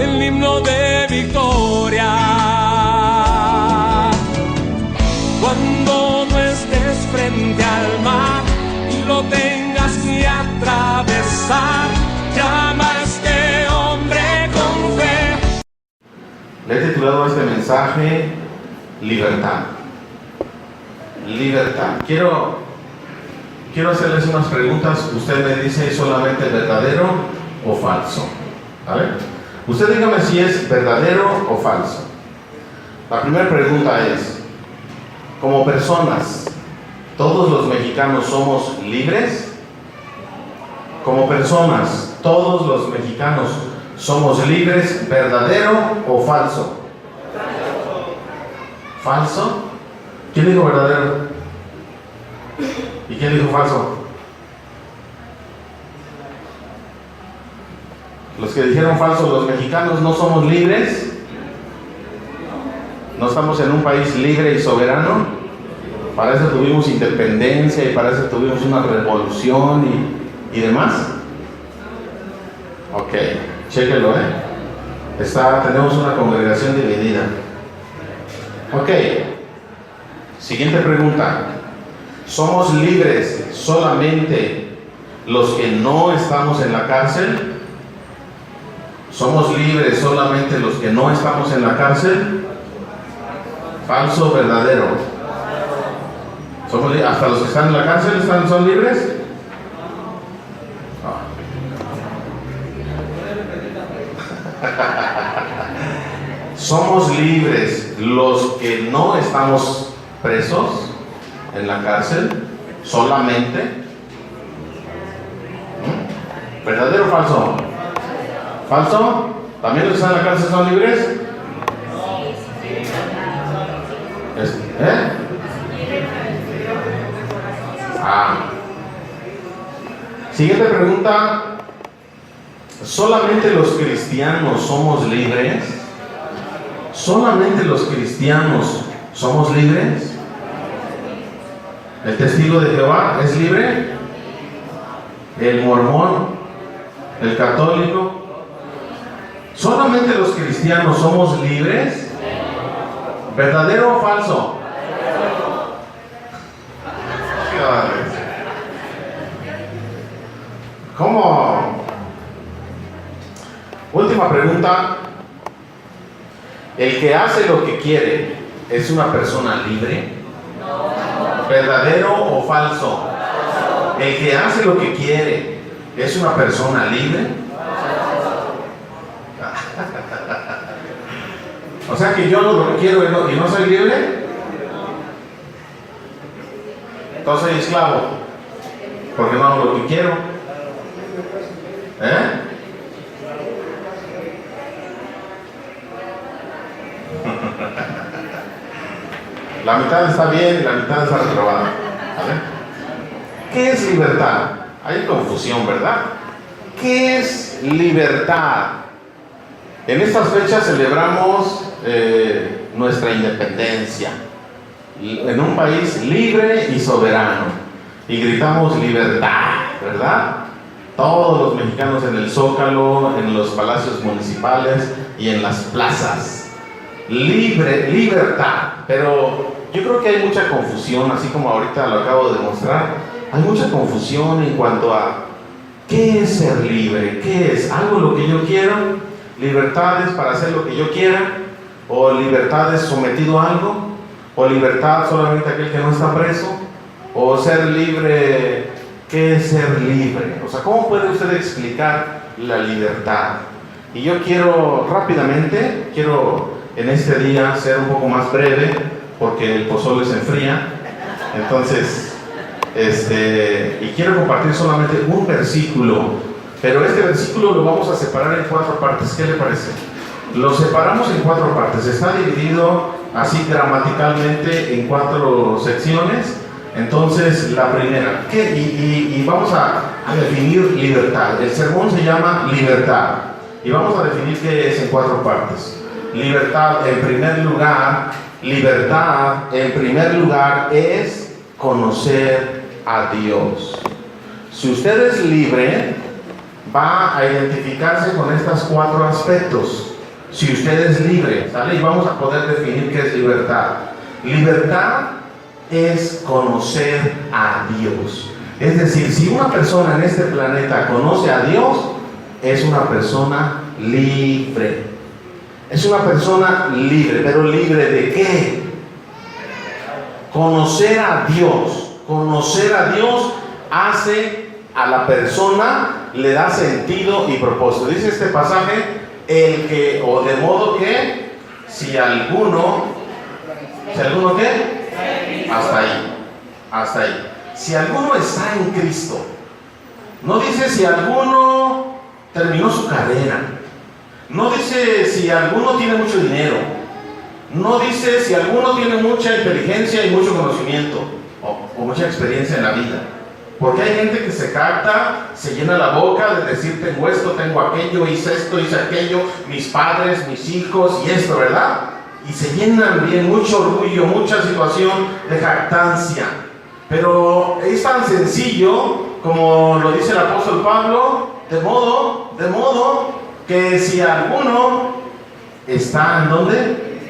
el himno de victoria. Cuando no estés frente al mar y lo tengas que atravesar, llama a este hombre con fe. Le he titulado a este mensaje Libertad. Libertad. Quiero hacerles unas preguntas. Usted me dice solamente verdadero o falso. ¿Vale? Usted dígame si es verdadero o falso. La primera pregunta es: como personas, ¿todos los mexicanos somos libres? Como personas, ¿todos los mexicanos somos libres? ¿Verdadero o falso? ¿Falso? ¿Quién dijo verdadero? ¿Y quién dijo falso? Los que dijeron falso, los mexicanos no somos libres. No estamos en un país libre y soberano. Para eso tuvimos independencia y para eso tuvimos una revolución y demás. Ok, chéquelo, tenemos una congregación dividida. Ok, siguiente pregunta. ¿Somos libres solamente los que no estamos en la cárcel? ¿Somos libres solamente los que no estamos en la cárcel? ¿Falso o verdadero? ¿Hasta los que están en la cárcel son libres? ¿Somos libres los que no estamos presos en la cárcel solamente? ¿Verdadero o falso? ¿Falso? ¿También los que están en la cárcel son libres? Siguiente pregunta. ¿Solamente los cristianos somos libres? ¿Solamente los cristianos somos libres? ¿El testigo de Jehová es libre? ¿El mormón? ¿El católico? ¿Solamente los cristianos somos libres? ¿Verdadero o falso? ¿Cómo? Última pregunta. ¿El que hace lo que quiere es una persona libre? ¿Verdadero o falso? ¿El que hace lo que quiere es una persona libre? O sea que yo lo que quiero y no soy libre. Entonces soy esclavo porque no hago lo que quiero. La mitad está bien y la mitad está reprobada. ¿Vale? ¿Qué es libertad? Hay confusión, ¿verdad? ¿Qué es libertad? En estas fechas celebramos nuestra independencia en un país libre y soberano y gritamos libertad, ¿verdad? Todos los mexicanos en el Zócalo, en los palacios municipales y en las plazas. Libertad. Pero yo creo que hay mucha confusión, así como ahorita lo acabo de demostrar. Hay mucha confusión en cuanto a ¿qué es ser libre? ¿Qué es? ¿Hago lo que yo quiero? ¿Libertades para hacer lo que yo quiera? ¿O libertades sometido a algo? ¿O libertad solamente aquel que no está preso? ¿O ser libre? ¿Qué es ser libre? O sea, ¿cómo puede usted explicar la libertad? Y yo quiero rápidamente, en este día ser un poco más breve, porque el pozole se enfría. Entonces, y quiero compartir solamente un versículo, pero este versículo lo vamos a separar en 4 partes. ¿Qué le parece? Lo separamos en 4 partes. Está dividido así gramaticalmente en 4 secciones. Entonces, la primera, y vamos a definir libertad. El sermón se llama libertad y vamos a definir qué es en 4 partes. Libertad, en primer lugar, es conocer a Dios. Si usted es libre, va a identificarse con estos 4 aspectos. si usted es libre, ¿sale? Y vamos a poder definir qué es libertad. Libertad es conocer a Dios. Es decir, si una persona en este planeta conoce a Dios, es una persona libre. Es una persona libre, pero ¿libre de qué? Conocer a Dios. Conocer a Dios hace a la persona, le da sentido y propósito. Dice este pasaje, o de modo que, si alguno ¿qué? Hasta ahí. Si alguno está en Cristo, no dice si alguno terminó su carrera, no dice si alguno tiene mucho dinero, no dice si alguno tiene mucha inteligencia y mucho conocimiento o mucha experiencia en la vida. Porque hay gente que se capta, se llena la boca de decir tengo esto, tengo aquello, hice esto, hice aquello, mis padres, mis hijos y esto, ¿verdad? Y se llenan bien, mucho orgullo, mucha situación de jactancia. Pero es tan sencillo como lo dice el apóstol Pablo, de modo que si alguno está ¿en dónde?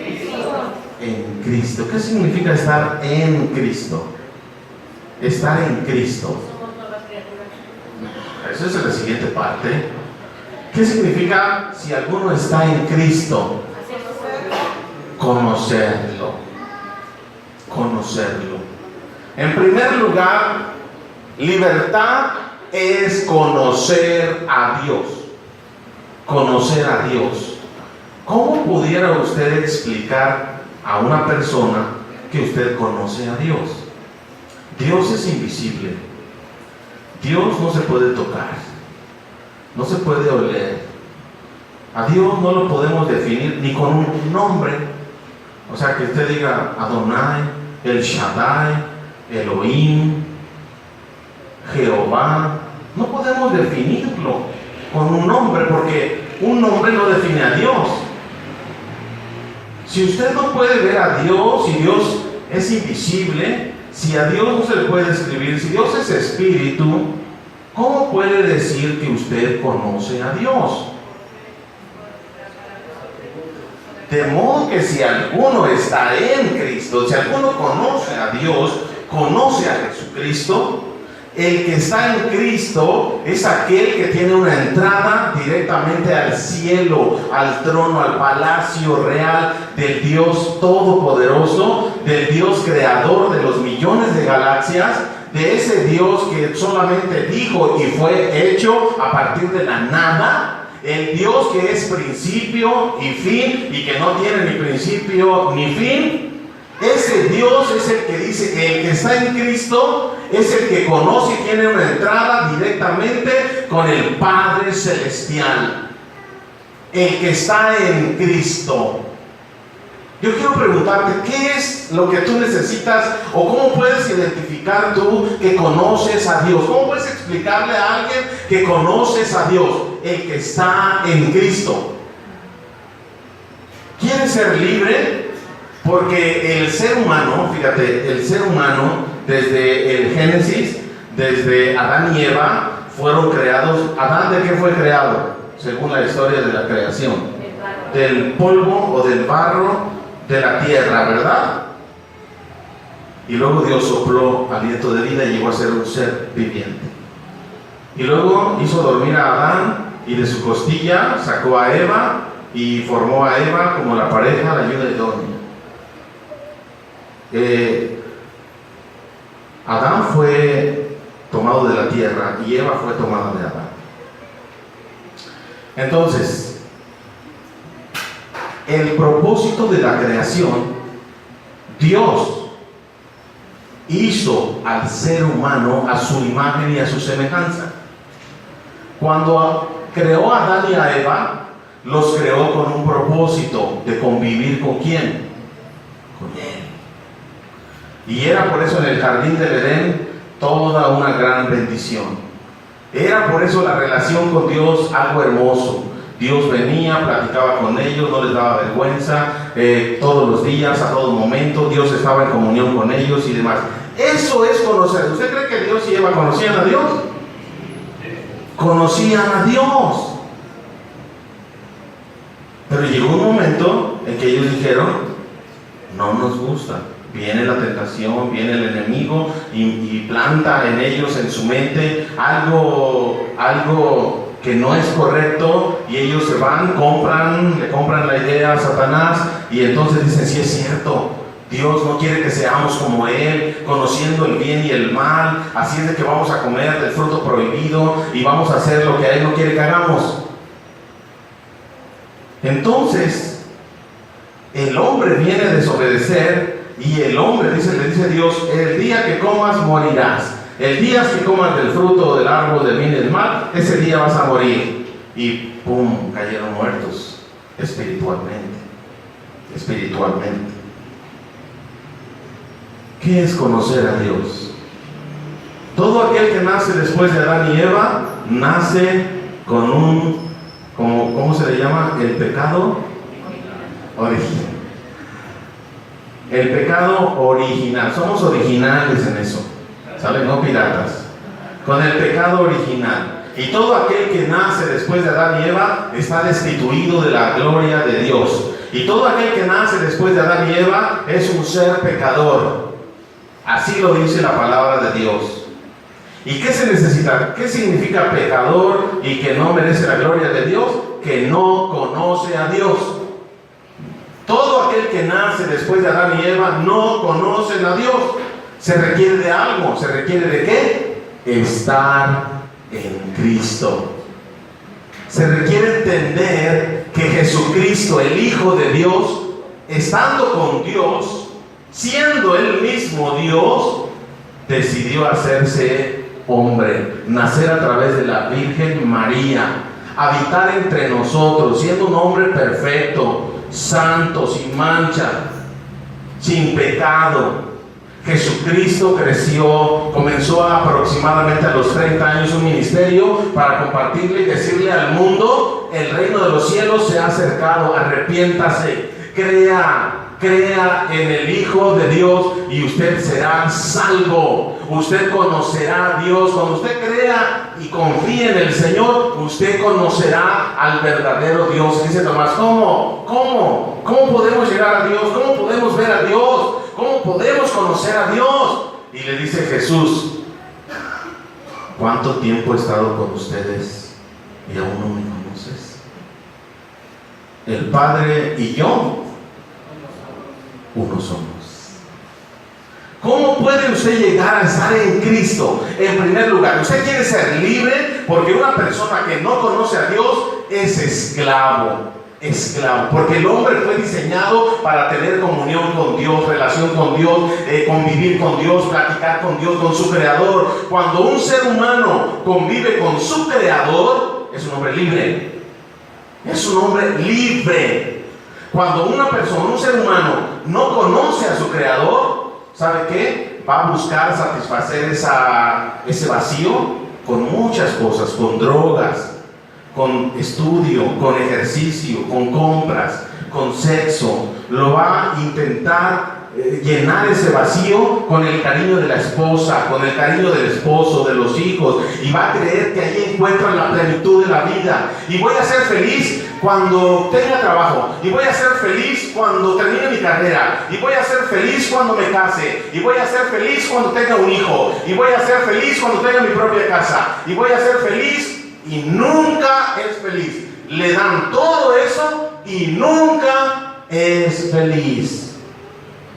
En Cristo. ¿Qué significa estar en Cristo? Estar en Cristo. Esa es la siguiente parte. ¿Qué significa si alguno está en Cristo? Conocerlo. En primer lugar, libertad es conocer a Dios. Conocer a Dios. ¿Cómo pudiera usted explicar a una persona que usted conoce a Dios? Dios es invisible. Dios no se puede tocar, no se puede oler. A Dios no lo podemos definir ni con un nombre. O sea, que usted diga Adonai, El Shaddai, Elohim, Jehová. No podemos definirlo con un nombre, porque un nombre no define a Dios. Si usted no puede ver a Dios, si Dios es invisible, si a Dios no se le puede describir, si Dios es espíritu, ¿cómo puede decir que usted conoce a Dios? De modo que si alguno está en Cristo, si alguno conoce a Dios, conoce a Jesucristo, el que está en Cristo es aquel que tiene una entrada directamente al cielo, al trono, al palacio real del Dios Todopoderoso, del Dios creador de los millones de galaxias, de ese Dios que solamente dijo y fue hecho a partir de la nada, el Dios que es principio y fin y que no tiene ni principio ni fin. Ese Dios es el que dice que el que está en Cristo es el que conoce y tiene una entrada directamente con el Padre Celestial. El que está en Cristo. Yo quiero preguntarte, ¿qué es lo que tú necesitas o cómo puedes identificar tú que conoces a Dios? ¿Cómo puedes explicarle a alguien que conoces a Dios? El que está en Cristo. ¿Quieres ser libre? Porque el ser humano, fíjate, el ser humano desde el Génesis, desde Adán y Eva, fueron creados. ¿Adán de qué fue creado? Según la historia de la creación. Del polvo o del barro de la tierra, ¿verdad? Y luego Dios sopló aliento de vida y llegó a ser un ser viviente. Y luego hizo dormir a Adán y de su costilla sacó a Eva y formó a Eva como la pareja, la ayuda idónea. Adán fue tomado de la tierra y Eva fue tomada de Adán. Entonces, el propósito de la creación, Dios hizo al ser humano a su imagen y a su semejanza. Cuando creó a Adán y a Eva, los creó con un propósito de convivir ¿con quién? Con Él. Y era por eso en el jardín del Edén toda una gran bendición. Era por eso la relación con Dios algo hermoso. Dios venía, platicaba con ellos, no les daba vergüenza, todos los días, a todo momento, Dios estaba en comunión con ellos y demás. Eso es conocer. ¿Usted cree que Dios y Eva conocían a Dios? Conocían a Dios. Pero llegó un momento en que ellos dijeron, no nos gusta. Viene la tentación, viene el enemigo y planta en ellos, en su mente, algo que no es correcto, y ellos se van, le compran la idea a Satanás, y entonces dicen, sí es cierto, Dios no quiere que seamos como Él, conociendo el bien y el mal, así es de que vamos a comer del fruto prohibido y vamos a hacer lo que a Él no quiere que hagamos. Entonces, el hombre viene a desobedecer, y el hombre le dice Dios, el día que comas morirás. El día que comas del fruto del árbol del bien y del mal, ese día vas a morir. Y ¡pum!, cayeron muertos espiritualmente. ¿Qué es conocer a Dios? Todo aquel que nace después de Adán y Eva, nace con ¿cómo se le llama? El pecado original. El pecado original. Somos originales en eso, ¿saben? No piratas. Con el pecado original. Y todo aquel que nace después de Adán y Eva está destituido de la gloria de Dios. Y todo aquel que nace después de Adán y Eva es un ser pecador. Así lo dice la palabra de Dios. ¿Y qué se necesita? ¿Qué significa pecador y que no merece la gloria de Dios? Que no conoce a Dios. Todo aquel que nace después de Adán y Eva no conocen a Dios. Se requiere de algo. ¿Se requiere de qué? Estar en Cristo. Se requiere entender que Jesucristo, el Hijo de Dios, estando con Dios, siendo Él mismo Dios, decidió hacerse hombre, nacer a través de la Virgen María, habitar entre nosotros, siendo un hombre perfecto, santo, sin mancha, sin pecado. Jesucristo creció, comenzó aproximadamente a los 30 años un ministerio para compartirle y decirle al mundo: el reino de los cielos se ha acercado, arrepiéntase, crea en el Hijo de Dios y usted será salvo. Usted conocerá a Dios. Cuando usted crea y confíe en el Señor, usted conocerá al verdadero Dios. Dice Tomás: ¿Cómo podemos llegar a Dios? ¿Cómo podemos ver a Dios? ¿Cómo podemos conocer a Dios? Y le dice Jesús: ¿cuánto tiempo he estado con ustedes y aún no me conoces? El Padre y yo, uno somos. ¿Cómo puede usted llegar a estar en Cristo? En primer lugar, usted quiere ser libre, porque una persona que no conoce a Dios es esclavo, porque el hombre fue diseñado para tener comunión con Dios, relación con Dios, convivir con Dios, platicar con Dios, con su Creador. Cuando un ser humano convive con su Creador, es un hombre libre. Es un hombre libre. Cuando una persona, un ser humano, no conoce a su Creador, ¿sabe qué? Va a buscar satisfacer ese vacío con muchas cosas, con drogas, con estudio, con ejercicio, con compras, con sexo. Lo va a intentar llenar ese vacío con el cariño de la esposa, con el cariño del esposo, de los hijos, y va a creer que ahí encuentra la plenitud de la vida. Y voy a ser feliz cuando tenga trabajo, y voy a ser feliz cuando termine mi carrera, y voy a ser feliz cuando me case, y voy a ser feliz cuando tenga un hijo, y voy a ser feliz cuando tenga mi propia casa, y voy a ser feliz. Y nunca es feliz. Le dan todo eso y nunca es feliz.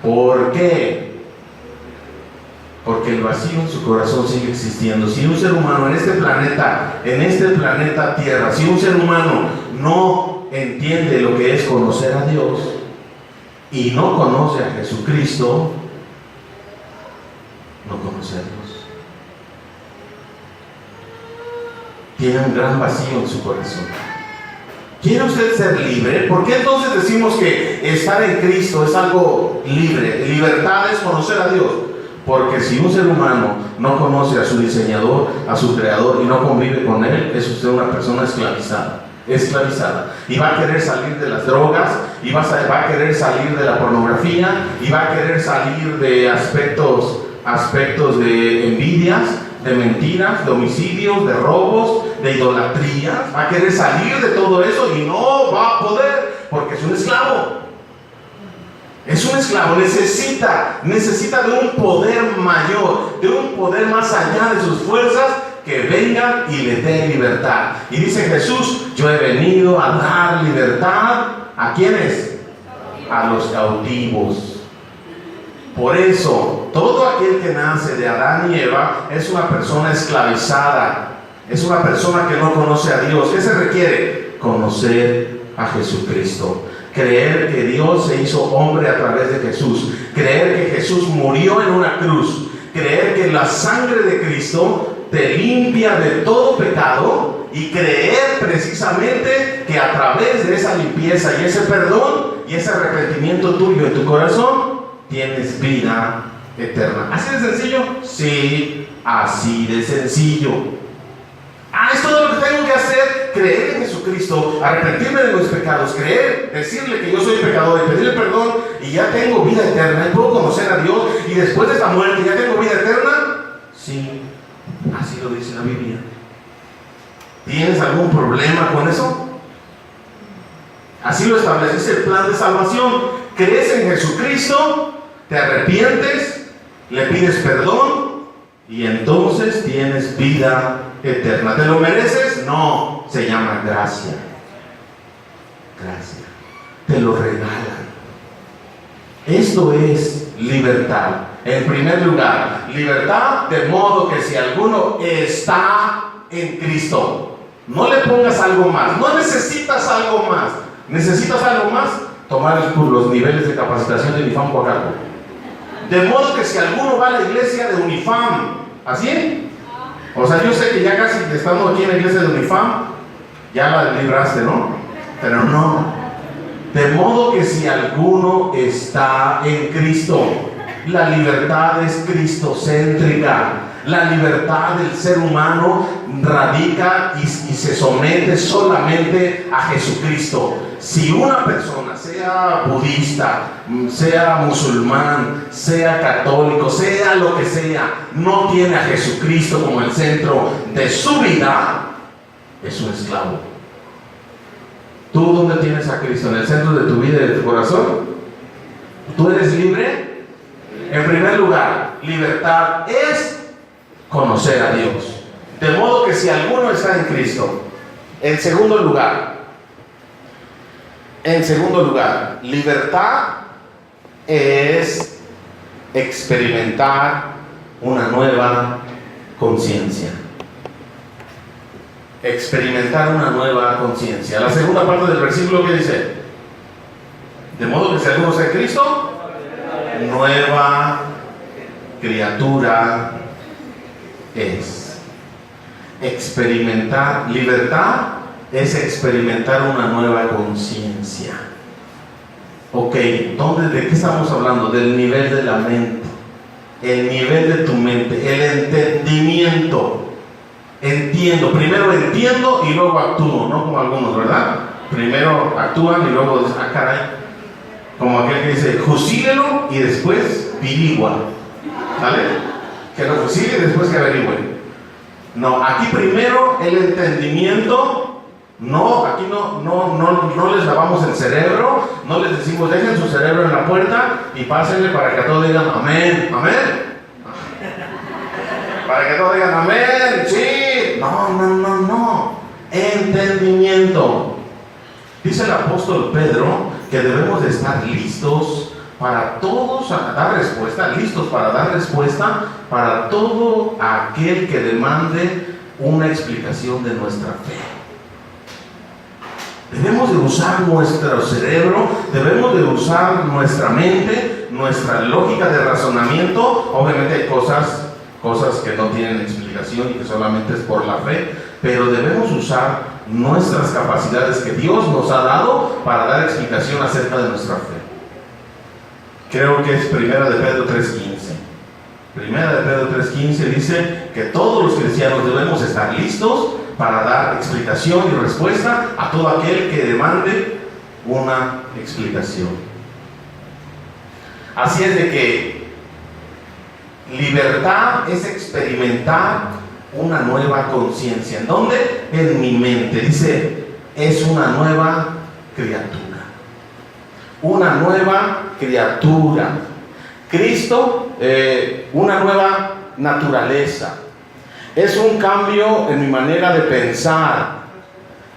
¿Por qué? Porque el vacío en su corazón sigue existiendo. Si un ser humano en este planeta Tierra, si un ser humano no entiende lo que es conocer a Dios y no conoce a Jesucristo, no conoce a Dios. Tiene un gran vacío en su corazón. ¿Quiere usted ser libre? ¿Por qué entonces decimos que estar en Cristo es algo libre? Libertad es conocer a Dios. Porque si un ser humano no conoce a su diseñador, a su creador, y no convive con él, es usted una persona esclavizada. Y va a querer salir de las drogas, y va a querer salir de la pornografía, y va a querer salir de aspectos de envidias, de mentiras, de homicidios, de robos, de idolatría. Va a querer salir de todo eso y no va a poder, es un esclavo. Es un esclavo, necesita de un poder mayor, de un poder más allá de sus fuerzas, que venga y le dé libertad. Y dice Jesús: yo he venido a dar libertad. ¿A quiénes? A los cautivos. Por eso, todo aquel que nace de Adán y Eva es una persona esclavizada, es una persona que no conoce a Dios. ¿Qué se requiere? Conocer a Jesucristo. Creer que Dios se hizo hombre a través de Jesús. Creer que Jesús murió en una cruz. Creer que la sangre de Cristo te limpia de todo pecado. Y creer precisamente que a través de esa limpieza y ese perdón y ese arrepentimiento tuyo en tu corazón, tienes vida eterna. ¿Así de sencillo? Sí, así de sencillo. Es todo lo que tengo que hacer: creer en Jesucristo, arrepentirme de mis pecados, creer, decirle que yo soy pecador y pedirle perdón, y ya tengo vida eterna y puedo conocer a Dios, y después de esta muerte ya tengo vida eterna. Sí, así lo dice la Biblia. ¿Tienes algún problema con eso? Así lo establece el plan de salvación. Crees en Jesucristo, te arrepientes, le pides perdón, y entonces tienes vida eterna. ¿Te lo mereces? No, se llama gracia. Gracia. Te lo regalan. Esto es libertad. En primer lugar, libertad de modo que si alguno está en Cristo, no le pongas algo más. No necesitas algo más. ¿Necesitas algo más? Tomar los niveles de capacitación de Unifam Coacalco. De modo que si alguno va a la iglesia de Unifam, ¿así? O sea, yo sé que ya casi estando aquí en la iglesia de Unifam, ya la libraste, ¿no? Pero no. De modo que si alguno está en Cristo, la libertad es cristocéntrica. La libertad del ser humano radica y se somete solamente a Jesucristo. Si una persona, sea budista, sea musulmán, sea católico, sea lo que sea, no tiene a Jesucristo como el centro de su vida, es un esclavo. ¿Tú dónde tienes a Cristo? ¿En el centro de tu vida y de tu corazón? ¿Tú eres libre? En primer lugar, libertad es conocer a Dios. De modo que si alguno está en Cristo. En segundo lugar, libertad es experimentar una nueva conciencia. Experimentar una nueva conciencia. La segunda parte del versículo, que dice: de modo que si alguno está en Cristo, nueva criatura es. Experimentar libertad es experimentar una nueva conciencia. Ok, ¿de qué estamos hablando? Del nivel de la mente, el nivel de tu mente, el entendimiento. Entiendo, primero entiendo y luego actúo, no como algunos, ¿verdad? Primero actúan y luego dicen: caray. Como aquel que dice: fusílelo y después averigua. ¿Vale? Que lo fusile y después que averigüe. No, aquí primero el entendimiento. No, aquí no les lavamos el cerebro, no les decimos: dejen su cerebro en la puerta y pásenle para que todos digan amén, amén. Para que todos digan amén, sí. No. Entendimiento. Dice el apóstol Pedro que debemos de estar listos para todos a dar respuesta, listos para dar respuesta para todo aquel que demande una explicación de nuestra fe. Debemos de usar nuestro cerebro, debemos de usar nuestra mente, nuestra lógica de razonamiento. Obviamente hay cosas que no tienen explicación y que solamente es por la fe, pero debemos usar nuestras capacidades que Dios nos ha dado para dar explicación acerca de nuestra fe. Creo que es Primera de Pedro 3:15. Primera de Pedro 3:15 dice que todos los cristianos debemos estar listos para dar explicación y respuesta a todo aquel que demande una explicación. Así es de que libertad es experimentar una nueva conciencia. ¿En dónde? En mi mente. Dice: es una nueva criatura. una nueva criatura. Cristo, una nueva naturaleza. Es un cambio en mi manera de pensar.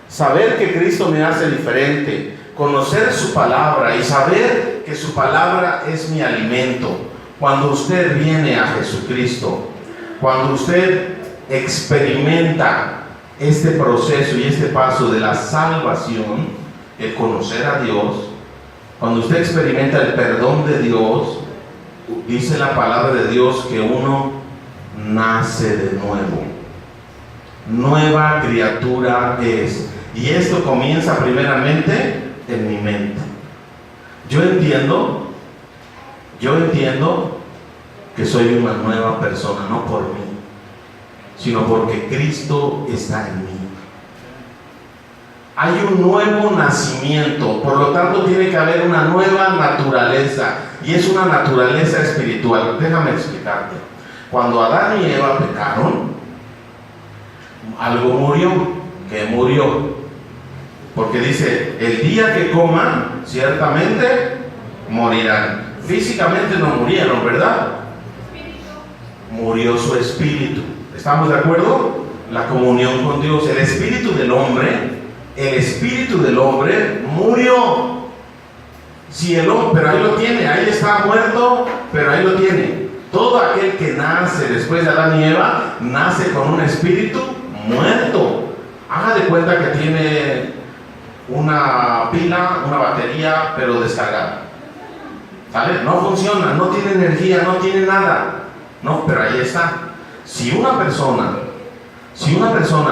Saber que Cristo me hace diferente. Conocer su palabra y saber que su palabra es mi alimento. Cuando usted viene a Jesucristo, cuando usted experimenta este proceso y este paso de la salvación, el conocer a Dios, cuando usted experimenta el perdón de Dios, dice la palabra de Dios que uno nace de nuevo. Nueva criatura es. Y esto comienza primeramente en mi mente. Yo entiendo que soy una nueva persona, no por mí, sino porque Cristo está en mí. Hay un nuevo nacimiento, por lo tanto tiene que haber una nueva naturaleza, y es una naturaleza espiritual. Déjame explicarte. Cuando Adán y Eva pecaron, algo murió. ¿Qué murió? Porque dice, el día que coman, ciertamente morirán. Físicamente no murieron, ¿verdad? Murió su espíritu. ¿Estamos de acuerdo? La comunión con Dios. El espíritu del hombre murió. Si el hombre, pero ahí lo tiene, ahí está muerto, pero ahí lo tiene. Todo aquel que nace después de Adán y Eva, nace con un espíritu muerto. Haga de cuenta que tiene una pila, una batería, pero descargada. ¿Sale? No funciona, no tiene energía, no tiene nada. No, pero ahí está. Si una persona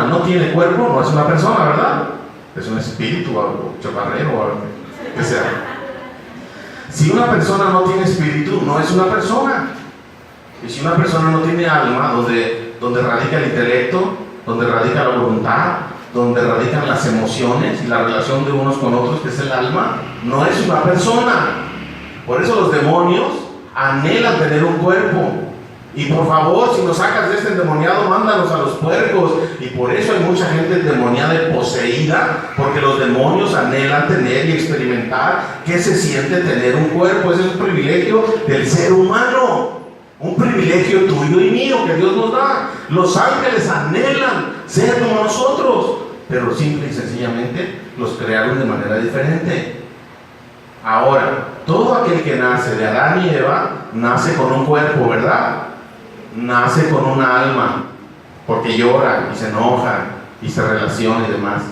no tiene cuerpo, no es una persona, ¿verdad? Es un espíritu o algo, chocarrero o algo que sea. Si una persona no tiene espíritu, no es una persona. Y si una persona no tiene alma, donde radica el intelecto, donde radica la voluntad, donde radican las emociones y la relación de unos con otros, que es el alma, no es una persona. Por eso los demonios anhelan tener un cuerpo. Y por favor, si nos sacas de este endemoniado, mándanos a los puercos. Y por eso hay mucha gente endemoniada y poseída, porque los demonios anhelan tener y experimentar qué se siente tener un cuerpo. Ese es un privilegio del ser humano, un privilegio tuyo y mío que Dios nos da. Los ángeles anhelan ser como nosotros, pero simple y sencillamente los crearon de manera diferente. Ahora, todo aquel que nace de Adán y Eva nace con un cuerpo, ¿verdad? Nace con una alma, porque llora y se enoja y se relaciona y demás.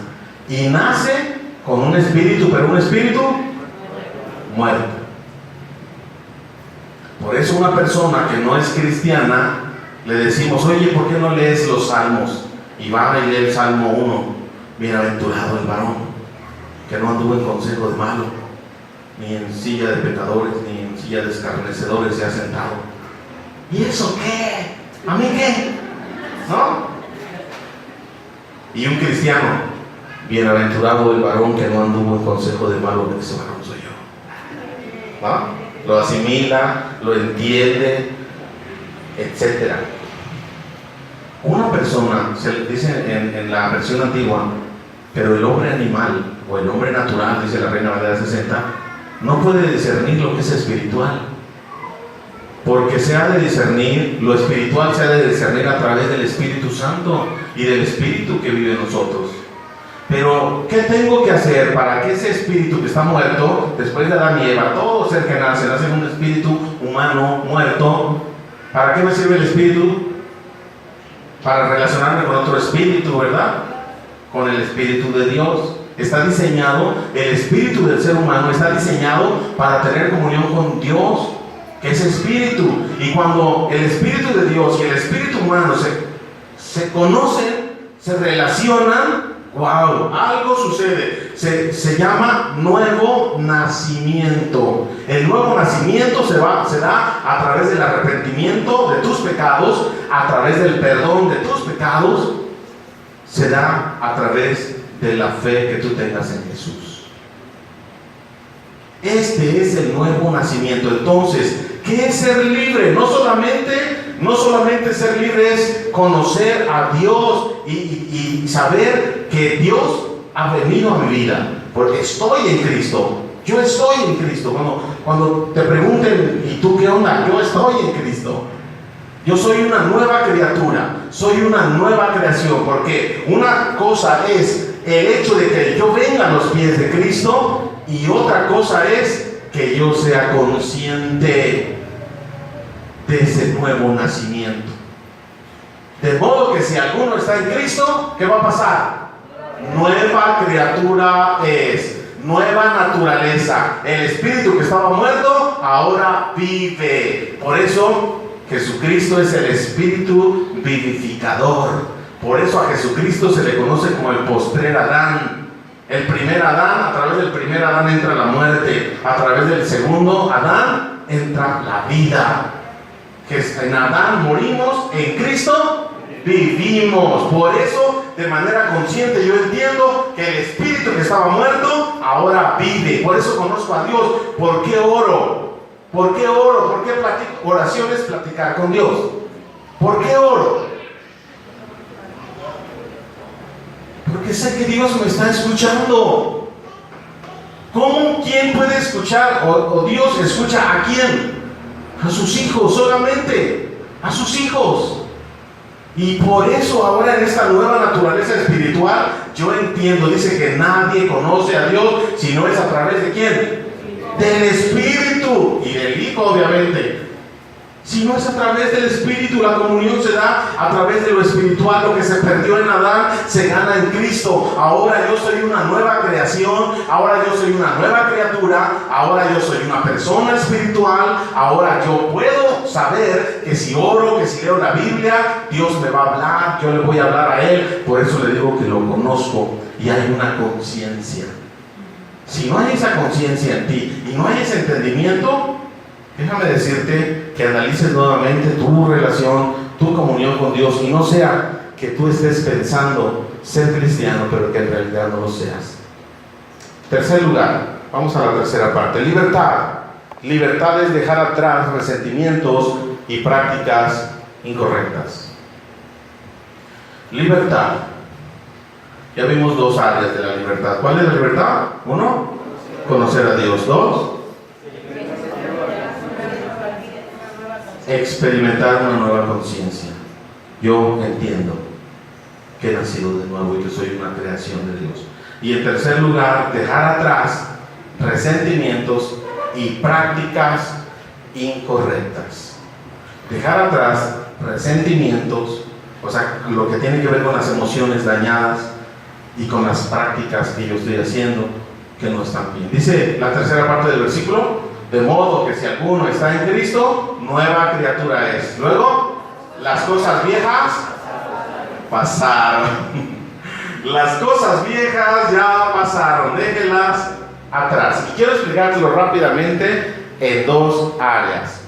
Y nace con un espíritu, pero un espíritu muerto. Por eso una persona que no es cristiana, le decimos, oye, ¿por qué no lees los salmos? Y va y lee el Salmo 1. Bienaventurado el varón que no anduvo en consejo de malo, ni en silla de pecadores, ni en silla de escarnecedores se ha sentado. ¿Y eso qué? ¿A mí qué? ¿No? Y un cristiano, bienaventurado el varón que no anduvo en consejo de malo, que ese varón soy yo. ¿No? Lo asimila, lo entiende, etc. Una persona, se dice en la versión antigua, pero el hombre animal o el hombre natural, dice la Reina Valera 60, no puede discernir lo que es espiritual, porque se ha de discernir, lo espiritual se ha de discernir a través del Espíritu Santo y del Espíritu que vive en nosotros. Pero, ¿qué tengo que hacer para que ese espíritu que está muerto, después de Adán y Eva, todo ser que nace en un espíritu humano muerto? ¿Para qué me sirve el espíritu? Para relacionarme con otro espíritu, ¿verdad? Con el Espíritu de Dios. Está diseñado, el espíritu del ser humano está diseñado para tener comunión con Dios, que es espíritu. Y cuando el Espíritu de Dios y el espíritu humano se conocen, se relacionan, ¡wow! Algo sucede. Se llama nuevo nacimiento. El nuevo nacimiento se da a través del arrepentimiento de tus pecados, a través del perdón de tus pecados, se da a través de la fe que tú tengas en Jesús. Este es el nuevo nacimiento. Entonces, ¿qué es ser libre? No solamente ser libre es conocer a Dios y saber que Dios ha venido a mi vida, porque estoy en Cristo. Yo estoy en Cristo. Cuando te pregunten, ¿y tú qué onda? Yo estoy en Cristo. Yo soy una nueva criatura, soy una nueva creación, porque una cosa es el hecho de que yo venga a los pies de Cristo y otra cosa es que yo sea consciente de ese nuevo nacimiento. De modo que si alguno está en Cristo, ¿qué va a pasar? Nueva criatura es, nueva naturaleza. El espíritu que estaba muerto ahora vive. Por eso Jesucristo es el espíritu vivificador. Por eso a Jesucristo se le conoce como el postrer Adán. El primer Adán, a través del primer Adán entra la muerte. A través del segundo Adán entra la vida. Que en Adán morimos, en Cristo vivimos. Por eso, de manera consciente, yo entiendo que el espíritu que estaba muerto ahora vive. Por eso conozco a Dios. ¿Por qué oro? ¿Por qué oro? ¿Por qué platico? Oración es platicar con Dios. ¿Por qué oro? Porque sé que Dios me está escuchando. ¿Cómo? ¿Quién puede escuchar? ¿O Dios escucha a quién? A sus hijos solamente. A sus hijos. Y por eso ahora en esta nueva naturaleza espiritual, yo entiendo, dice que nadie conoce a Dios si no es a través de quién. Del Espíritu y del Hijo, obviamente. Si no es a través del Espíritu, la comunión se da a través de lo espiritual. Lo que se perdió en Adán se gana en Cristo. Ahora yo soy una nueva creación, ahora yo soy una nueva criatura, ahora yo soy una persona espiritual. Ahora yo puedo saber que si oro, que si leo la Biblia, Dios me va a hablar, yo le voy a hablar a Él. Por eso le digo que lo conozco y hay una conciencia. Si no hay esa conciencia en ti y no hay ese entendimiento, déjame decirte que analices nuevamente tu relación, tu comunión con Dios, y no sea que tú estés pensando ser cristiano, pero que en realidad no lo seas. Tercer lugar, vamos a la tercera parte: libertad. Libertad es dejar atrás resentimientos y prácticas incorrectas. Libertad. Ya vimos dos áreas de la libertad. ¿Cuál es la libertad? Uno, conocer a Dios. Dos, experimentar una nueva conciencia. Yo entiendo que he nacido de nuevo y que soy una creación de Dios. Y en tercer lugar, dejar atrás resentimientos y prácticas incorrectas. Dejar atrás resentimientos, o sea, lo que tiene que ver con las emociones dañadas y con las prácticas que yo estoy haciendo que no están bien. Dice la tercera parte del versículo: de modo que si alguno está en Cristo, nueva criatura es. Luego, las cosas viejas pasaron. Las cosas viejas ya pasaron, déjenlas atrás. Y quiero explicártelo rápidamente en dos áreas.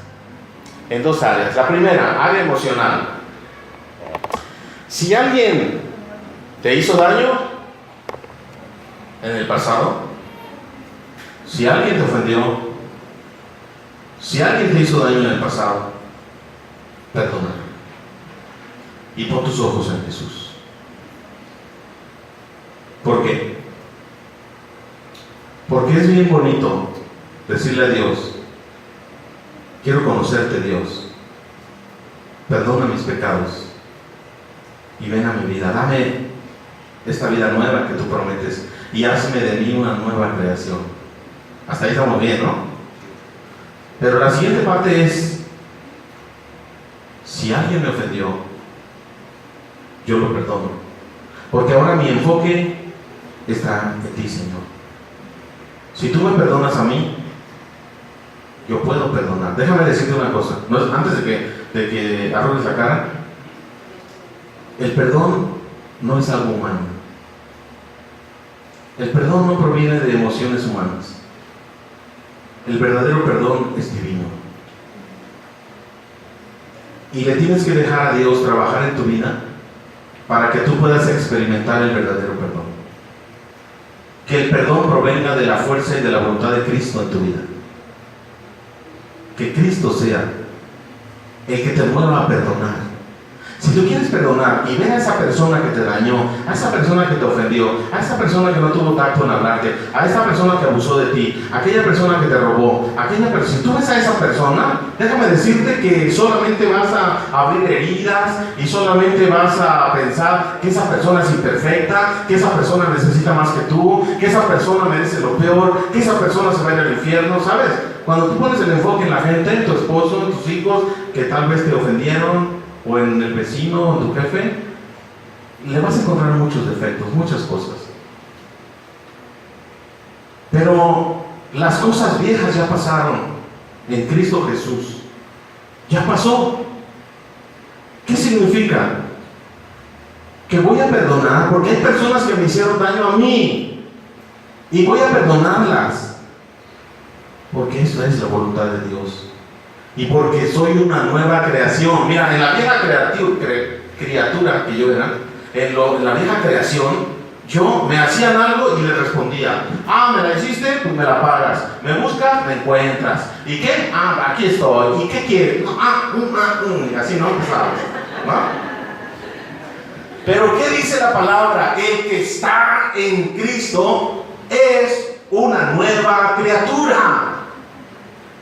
En dos áreas. La primera, área emocional. Si alguien te hizo daño en el pasado, si alguien te ofendió, si alguien te hizo daño en el pasado, perdona y pon tus ojos en Jesús. ¿Por qué? Porque es bien bonito decirle a Dios: quiero conocerte, Dios, perdona mis pecados y ven a mi vida, dame esta vida nueva que tú prometes y hazme de mí una nueva creación. Hasta ahí estamos bien, ¿no? Pero la siguiente parte es: si alguien me ofendió, yo lo perdono, porque ahora mi enfoque está en ti, Señor. Si tú me perdonas a mí, yo puedo perdonar. Déjame decirte una cosa, antes de que arrojes la cara. El perdón no es algo humano. El perdón no proviene de emociones humanas. El verdadero perdón es divino. Y le tienes que dejar a Dios trabajar en tu vida para que tú puedas experimentar el verdadero perdón. Que el perdón provenga de la fuerza y de la voluntad de Cristo en tu vida. Que Cristo sea el que te mueva a perdonar. Si tú quieres perdonar y ver a esa persona que te dañó, a esa persona que te ofendió, a esa persona que no tuvo tacto en hablarte, a esa persona que abusó de ti, a aquella persona que te robó, si tú ves a esa persona, déjame decirte que solamente vas a abrir heridas y solamente vas a pensar que esa persona es imperfecta, que esa persona necesita más que tú, que esa persona merece lo peor, que esa persona se va a ir al infierno, ¿sabes? Cuando tú pones el enfoque en la gente, en tu esposo, en tus hijos, que tal vez te ofendieron, o en el vecino, o en tu jefe, le vas a encontrar muchos defectos, muchas cosas. Pero las cosas viejas ya pasaron en Cristo Jesús. Ya pasó. ¿Qué significa? Que voy a perdonar porque hay personas que me hicieron daño a mí y voy a perdonarlas porque eso es la voluntad de Dios. Y porque soy una nueva creación. Mira, en la vieja criatura que yo era, en la vieja creación, yo me hacían algo y le respondía: me la hiciste, pues me la pagas. Me buscas, me encuentras. ¿Y qué? Aquí estoy. ¿Y qué quieres? Así no, pues sabes, ¿no? Pero ¿qué dice la palabra? El que está en Cristo es una nueva criatura.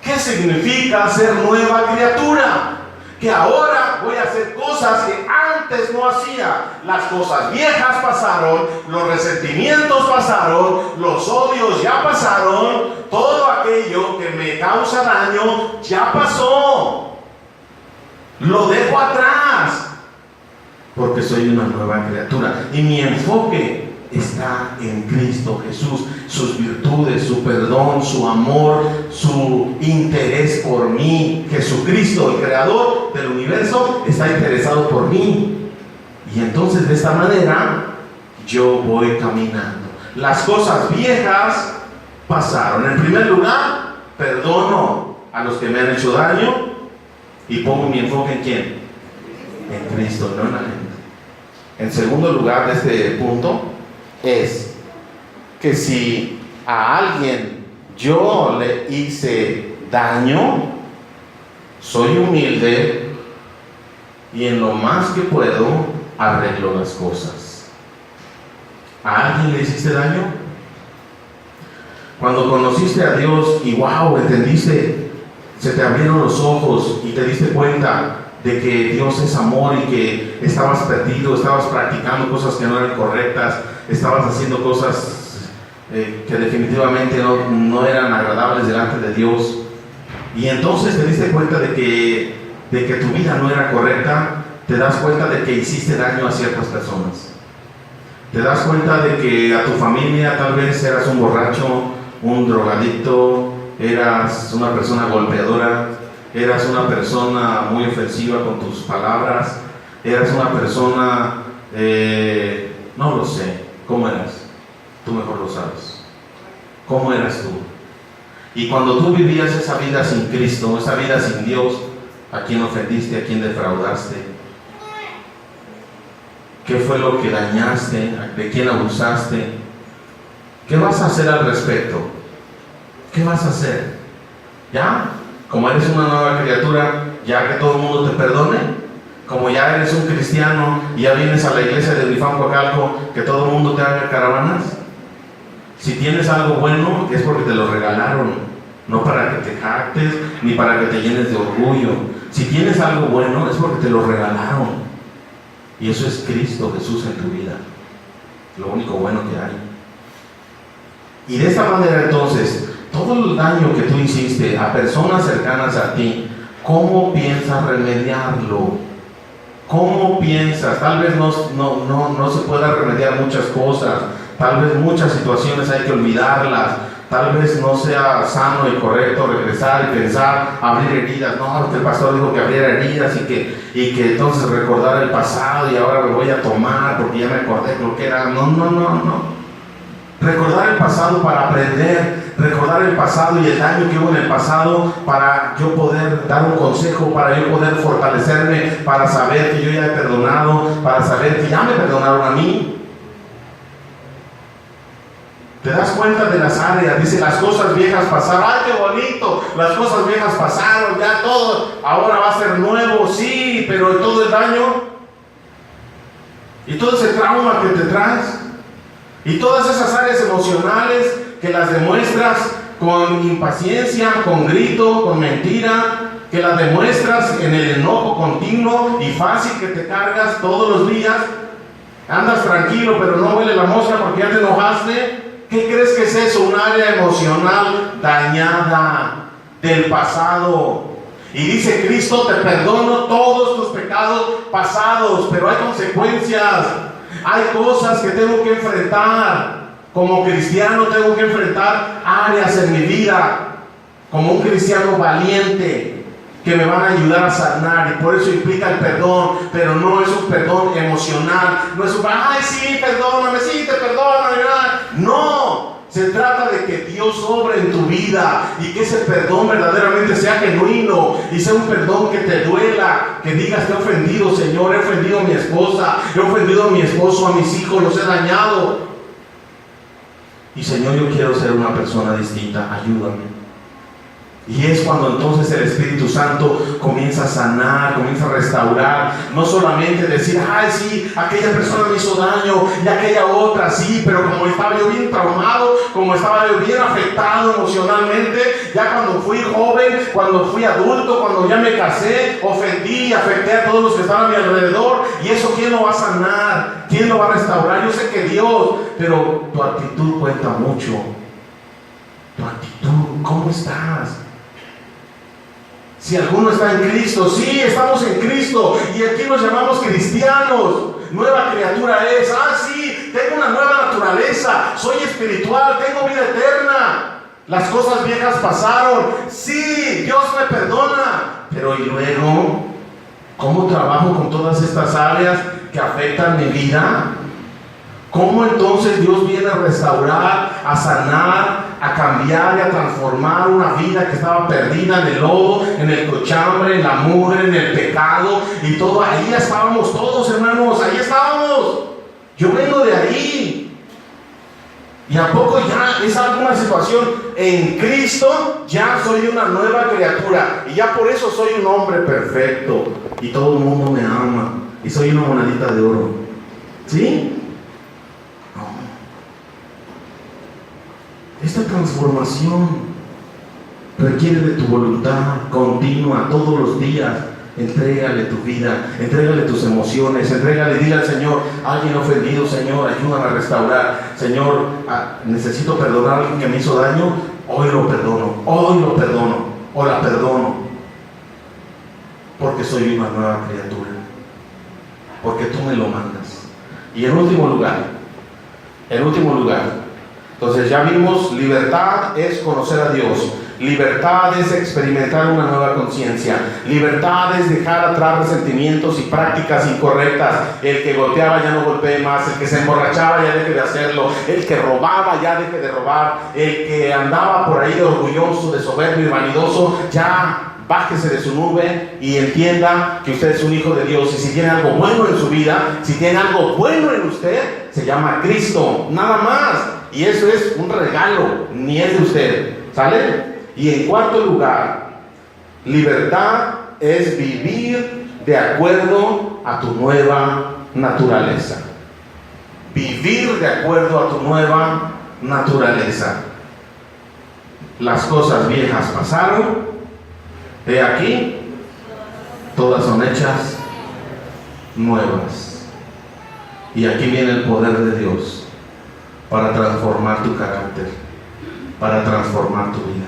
¿Qué significa ser nueva criatura? Que ahora voy a hacer cosas que antes no hacía. Las cosas viejas pasaron, los resentimientos pasaron, los odios ya pasaron, todo aquello que me causa daño ya pasó. Lo dejo atrás porque soy una nueva criatura y mi enfoque está en Cristo Jesús. Sus virtudes, su perdón, su amor, su interés por mí. Jesucristo, el creador del universo, está interesado por mí. Y entonces de esta manera yo voy caminando. Las cosas viejas pasaron. En primer lugar, perdono a los que me han hecho daño y pongo mi enfoque ¿en quién? En Cristo, no en la gente. En segundo lugar de este punto es que si a alguien yo le hice daño, soy humilde y en lo más que puedo arreglo las cosas. ¿A alguien le hiciste daño? Cuando conociste a Dios y wow, entendiste, se te abrieron los ojos y te diste cuenta de que Dios es amor y que estabas perdido, estabas practicando cosas que no eran correctas, estabas haciendo cosas que definitivamente no eran agradables delante de Dios, y entonces te diste cuenta de que tu vida no era correcta. Te das cuenta de que hiciste daño a ciertas personas, te das cuenta de que a tu familia tal vez eras un borracho, un drogadicto, eras una persona golpeadora, eras una persona muy ofensiva con tus palabras, eras una persona, no lo sé, ¿cómo eras? Tú mejor lo sabes. ¿Cómo eras tú? Y cuando tú vivías esa vida sin Cristo, esa vida sin Dios, ¿a quién ofendiste? ¿A quién defraudaste? ¿Qué fue lo que dañaste? ¿De quién abusaste? ¿Qué vas a hacer al respecto? ¿Qué vas a hacer? ¿Ya? Como eres una nueva criatura, ya que todo el mundo te perdone, como ya eres un cristiano y ya vienes a la iglesia de Unifam Coacalco, que todo el mundo te haga caravanas. Si tienes algo bueno, es porque te lo regalaron, no para que te jactes ni para que te llenes de orgullo. Si tienes algo bueno, es porque te lo regalaron, y eso es Cristo Jesús en tu vida, lo único bueno que hay. Y de esta manera entonces, todo el daño que tú hiciste a personas cercanas a ti, ¿cómo piensas remediarlo? ¿Cómo piensas? Tal vez no se pueda remediar muchas cosas, tal vez muchas situaciones hay que olvidarlas, tal vez no sea sano y correcto regresar y pensar, abrir heridas. No, el pastor dijo que abriera heridas y que entonces recordar el pasado y ahora me voy a tomar porque ya me acordé lo que era. No. Recordar el pasado para aprender, recordar el pasado y el daño que hubo en el pasado para yo poder dar un consejo, para yo poder fortalecerme, para saber que yo ya he perdonado, para saber que ya me perdonaron a mí. Te das cuenta de las áreas, dice las cosas viejas pasaron. ¡Ay, qué bonito! Las cosas viejas pasaron, ya todo ahora va a ser nuevo, sí, pero todo el daño Y todo ese trauma que te traes, y todas esas áreas emocionales que las demuestras con impaciencia, con grito, con mentira, que las demuestras en el enojo continuo y fácil que te cargas todos los días. Andas tranquilo, pero no huele la mosca porque ya te enojaste. ¿Qué crees que es eso? Un área emocional dañada del pasado. Y dice Cristo: te perdono todos tus pecados pasados, pero hay consecuencias. Hay cosas que tengo que enfrentar. Como cristiano tengo que enfrentar áreas en mi vida. Como un cristiano valiente, que me van a ayudar a sanar, y por eso implica el perdón, pero no es un perdón emocional, no es un, ay sí, perdóname, sí, te perdono, no, se trata de que Dios obre en tu vida, y que ese perdón verdaderamente sea genuino, y sea un perdón que te duela, que digas: te he ofendido, Señor, he ofendido a mi esposa, he ofendido a mi esposo, a mis hijos, los he dañado, y Señor, yo quiero ser una persona distinta, ayúdame. Y es cuando entonces el Espíritu Santo comienza a sanar, comienza a restaurar. No solamente decir: ay sí, aquella persona me hizo daño y aquella otra sí, pero como estaba yo bien traumado, como estaba yo bien afectado emocionalmente, ya cuando fui joven, cuando fui adulto, cuando ya me casé, ofendí y afecté a todos los que estaban a mi alrededor. Y eso, ¿quién lo va a sanar? ¿Quién lo va a restaurar? Yo sé que Dios, pero tu actitud cuenta mucho. Tu actitud, ¿cómo estás? Si alguno está en Cristo, sí, estamos en Cristo, y aquí nos llamamos cristianos. Nueva criatura es, sí, tengo una nueva naturaleza, soy espiritual, tengo vida eterna. Las cosas viejas pasaron, sí, Dios me perdona. Pero y luego, ¿cómo trabajo con todas estas áreas que afectan mi vida? ¿Cómo entonces Dios viene a restaurar, a sanar, a cambiar y a transformar una vida que estaba perdida en el lodo, en el cochambre, en la mugre, en el pecado y todo? Ahí estábamos todos, hermanos, ahí estábamos. Yo vengo de ahí. ¿Y a poco ya es alguna situación? En Cristo ya soy una nueva criatura, y ya por eso soy un hombre perfecto, y todo el mundo me ama, y soy una monedita de oro. ¿Sí? Esta transformación requiere de tu voluntad continua, todos los días. Entrégale tu vida, entrégale tus emociones, entrégale, dile al Señor: alguien ofendido, Señor, ayúdame a restaurar. Señor, necesito perdonar a alguien que me hizo daño. Hoy lo perdono, o la perdono, porque soy una nueva criatura, porque tú me lo mandas. Y en último lugar, entonces ya vimos, libertad es conocer a Dios, libertad es experimentar una nueva conciencia, libertad es dejar atrás resentimientos y prácticas incorrectas. El que golpeaba ya no golpee más, el que se emborrachaba ya deje de hacerlo, el que robaba ya deje de robar, el que andaba por ahí de orgulloso, de soberbio y vanidoso, ya bájese de su nube y entienda que usted es un hijo de Dios. Y si tiene algo bueno en su vida, si tiene algo bueno en usted, se llama Cristo, nada más. Y eso es un regalo, ni es de usted, ¿sale? Y en cuarto lugar, libertad es vivir de acuerdo a tu nueva naturaleza. Vivir de acuerdo a tu nueva naturaleza. Las cosas viejas pasaron, he aquí, todas son hechas nuevas. Y aquí viene el poder de Dios para transformar tu carácter, para transformar tu vida.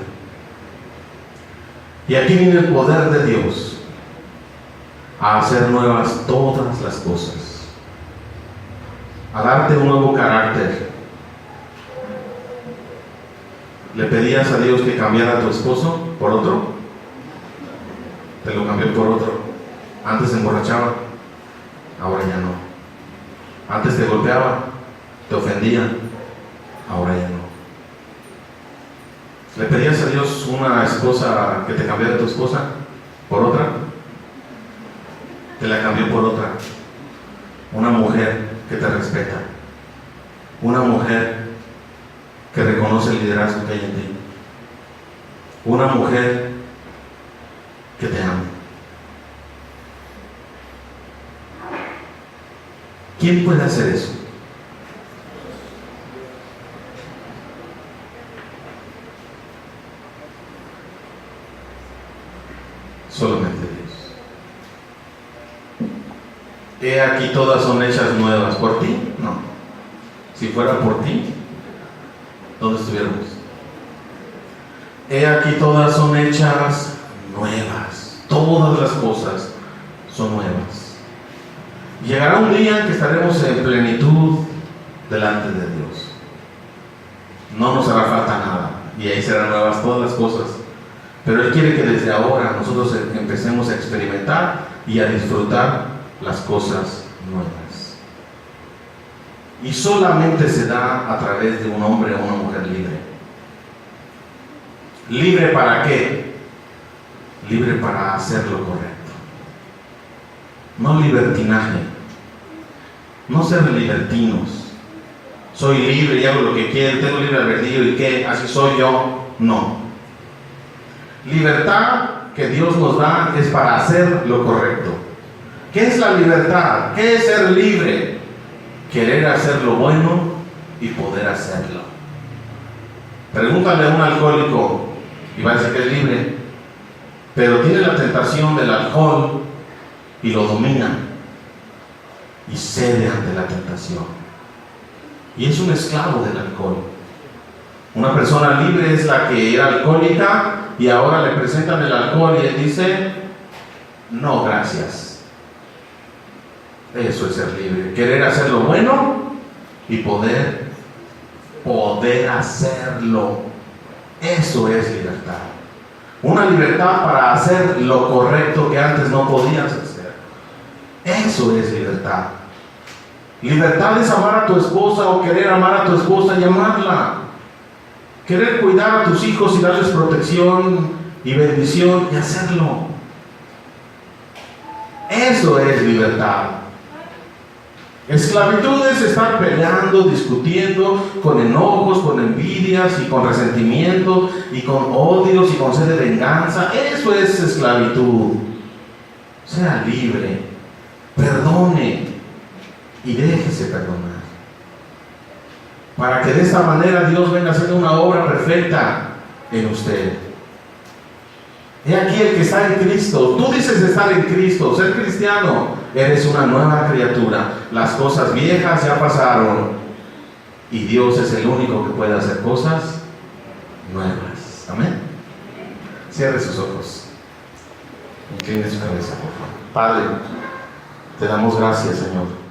Y aquí viene el poder de Dios a hacer nuevas todas las cosas, a darte un nuevo carácter. ¿Le pedías a Dios que cambiara a tu esposo por otro? Te lo cambió por otro. Antes se emborrachaba, ahora ya no. Antes te golpeaba, te ofendía, ahora ya no. ¿Le pedías a Dios una esposa que te cambiara tu esposa por otra? Te la cambió por otra. Una mujer que te respeta, una mujer que reconoce el liderazgo que hay en ti, una mujer que te ama. ¿Quién puede hacer eso? Solamente Dios. He aquí todas son hechas nuevas. ¿Por ti? No. Si fuera por ti, ¿dónde estuviéramos? He aquí todas son hechas nuevas. Todas las cosas son nuevas. Llegará un día en que estaremos en plenitud delante de Dios. No nos hará falta nada. Y ahí serán nuevas todas las cosas. Pero Él quiere que desde ahora nosotros empecemos a experimentar y a disfrutar las cosas nuevas. Y solamente se da a través de un hombre o una mujer libre. ¿Libre para qué? Libre para hacer lo correcto. No libertinaje. No ser libertinos. Soy libre y hago lo que quiero, tengo libre albedrío y qué, así soy yo. No. Libertad que Dios nos da es para hacer lo correcto. ¿Qué es la libertad? ¿Qué es ser libre? Querer hacer lo bueno y poder hacerlo. Pregúntale a un alcohólico y va a decir que es libre, pero tiene la tentación del alcohol y lo domina y cede ante la tentación y es un esclavo del alcohol. Una persona libre es la que era alcohólica y ahora le presentan el alcohol y él dice no, gracias. Eso es ser libre, querer hacer lo bueno y poder hacerlo. Eso es libertad. Una libertad para hacer lo correcto que antes no podías hacer. Eso es libertad. Libertad es amar a tu esposa o querer amar a tu esposa y amarla. Querer cuidar a tus hijos y darles protección y bendición y hacerlo. Eso es libertad. Esclavitud es estar peleando, discutiendo, con enojos, con envidias y con resentimiento y con odios y con sed de venganza. Eso es esclavitud. Sea libre, perdone y déjese perdonar. Para que de esta manera Dios venga haciendo una obra perfecta en usted. He aquí el que está en Cristo. Tú dices estar en Cristo, ser cristiano. Eres una nueva criatura. Las cosas viejas ya pasaron y Dios es el único que puede hacer cosas nuevas. Amén. Cierre sus ojos. Incline su cabeza, por favor. Padre, te damos gracias, Señor.